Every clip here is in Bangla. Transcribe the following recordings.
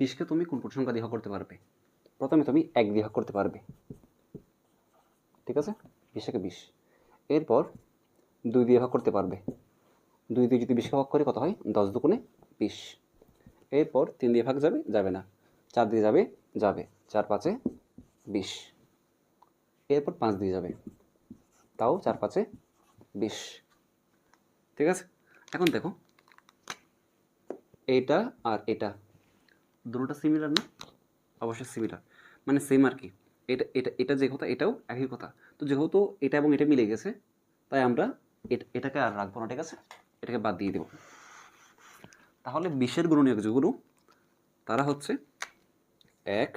20কে তুমি কোন কোন সংখ্যা দিয়ে ভাগ করতে পারবে? প্রথমে তুমি 1 দিয়ে ভাগ করতে পারবে, ঠিক আছে, 20কে 20। এরপর 2 দিয়ে ভাগ করতে পারবে, 2 দিয়ে যদি 20কে ভাগ করি কত হয়? 10 দুগুণে 20। এরপর 3 দিয়ে ভাগ যাবে, যাবে না। 4 দিয়ে যাবে, যাবে। 4 5-এ 20। এরপর 5 দিয়ে যাবে, তাও 4 5-এ 20, ঠিক আছে। এখন দেখো এটা আর এটা দুটোটা সিমিলার না? অবশ্যই সিমিলার, মানে সেম আর কি। এটা এটা এটা যে কথা এটাও একই কথা। তো যেহেতু এটা এবং এটা মিলে গেছে, তাই আমরা এটাকে আর রাখবো না, ঠিক আছে, এটাকে বাদ দিয়ে দেবো। তাহলে 20-এর গুণনীয়ক যেগুলো তারা হচ্ছে 1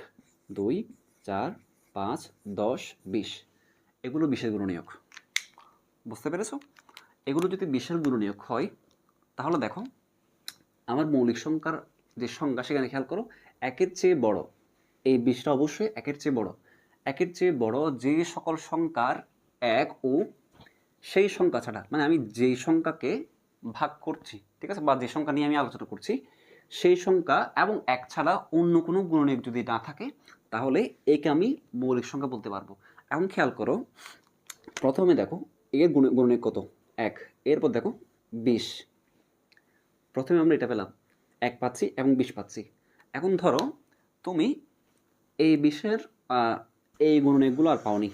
2 4 5 10 20। এগুলো 20-এর গুণনীয়ক, বুঝতে পেরেছো? এগুলো যদি 20-এর গুণনীয়ক হয় তাহলে দেখো আমার মৌলিক সংখ্যার যে সংজ্ঞা সেখানে খেয়াল করো, 1-এর চেয়ে বড়, এই 20টা অবশ্যই 1-এর চেয়ে বড়। 1-এর চেয়ে বড় যে সকল সংখ্যার 1 ও সেই সংখ্যা ছাড়া, মানে আমি যেই সংখ্যাকে ভাগ করছি, ঠিক আছে, বা যে সংখ্যা নিয়ে আমি আলোচনা করছি সেই সংখ্যা এবং 1 ছাড়া অন্য কোনো গুণনীয়ক যদি না থাকে তাহলে একে আমি মৌলিক সংখ্যা বলতে পারবো। এখন খেয়াল করো, প্রথমে দেখো এর গুণনীয়ক কত? 1। এরপর দেখো 20। প্রথমে আমরা এটা পেলাম, 1 পাচ্ছি এবং 20 পাচ্ছি। এখন ধরো তুমি এই 20-এর এই গুণনীয়কগুলো আর পাওনি,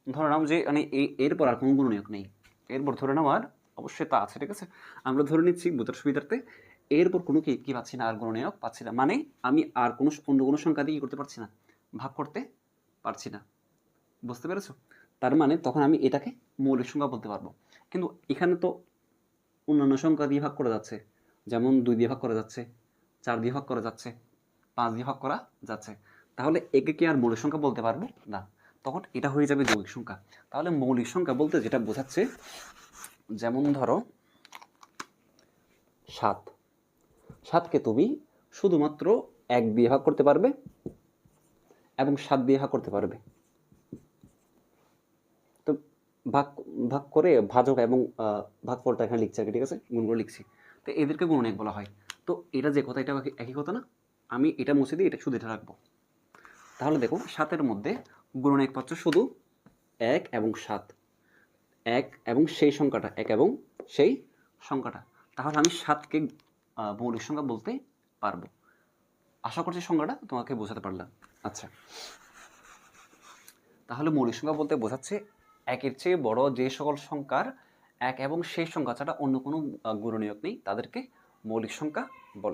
ধরে নাও যে মানে এরপর আর কোনো গুণনীয়ক নেই। এরপর ধরে নাও আর অবশ্যই তা আছে, ঠিক আছে, আমরা ধরে নিচ্ছি বোঝার সুবিধার্থে এরপর কোনো কি পাচ্ছি না, আর গুণনীয়ক পাচ্ছি না, মানে আমি আর কোনো অন্য কোনো সংখ্যা দিয়ে কি করতে পারছি না, ভাগ করতে পারছি না, বুঝতে পেরেছো? তার মানে তখন আমি এটাকে মৌলিক সংখ্যা বলতে পারবো। কিন্তু এখানে তো অন্যান্য সংখ্যা দিয়ে ভাগ করা যাচ্ছে, যেমন 2 দিয়ে ভাগ করা যাচ্ছে, 4 দিয়ে ভাগ করা যাচ্ছে, 5 দিয়ে ভাগ করা যাচ্ছে। তাহলে একে কি আর মৌলিক সংখ্যা বলতে পারবো না? তখন এটা হয়ে যাবে যৌগিক সংখ্যা। তাহলে মৌলিক সংখ্যা বলতে যেটা বোঝাচ্ছে, যেমন ধরো 7। 7কে তুমি শুধুমাত্র 1 দিয়ে ভাগ করতে পারবে এবং 7 দিয়ে ভাগ করতে পারবে। তো ভাগ ভাগ করে ভাজক এবং ভাগফলটা এখানে লিখছি আর কি, ঠিক আছে, গুণ করে লিখছি। তো এদেরকে গুণনীয়ক বলা হয়। তো এটা যে কথা, এটা একই কথা না? আমি এটা মুছে দিয়ে এটা শুধু এটা রাখবো। তাহলে দেখো 7-এর মধ্যে গুণনীয়ক পাচ্ছ শুধু 1 এবং 7, 1 এবং সেই সংখ্যাটা, 1 এবং সেই সংখ্যাটা। তাহলে আমি 7কে মৌলিক সংখ্যা বলতে পারবো। আশা করছি সংখ্যাটা তোমাকে বোঝাতে পারলাম। আচ্ছা, তাহলে মৌলিক সংখ্যা বলতে বোঝাচ্ছে 1-এর চেয়ে বড় যে সকল সংখ্যার 1 এবং সেই সংখ্যা ছাড়া অন্য কোনো গুণনীয়ক নেই, তাদেরকে মৌলিক সংখ্যা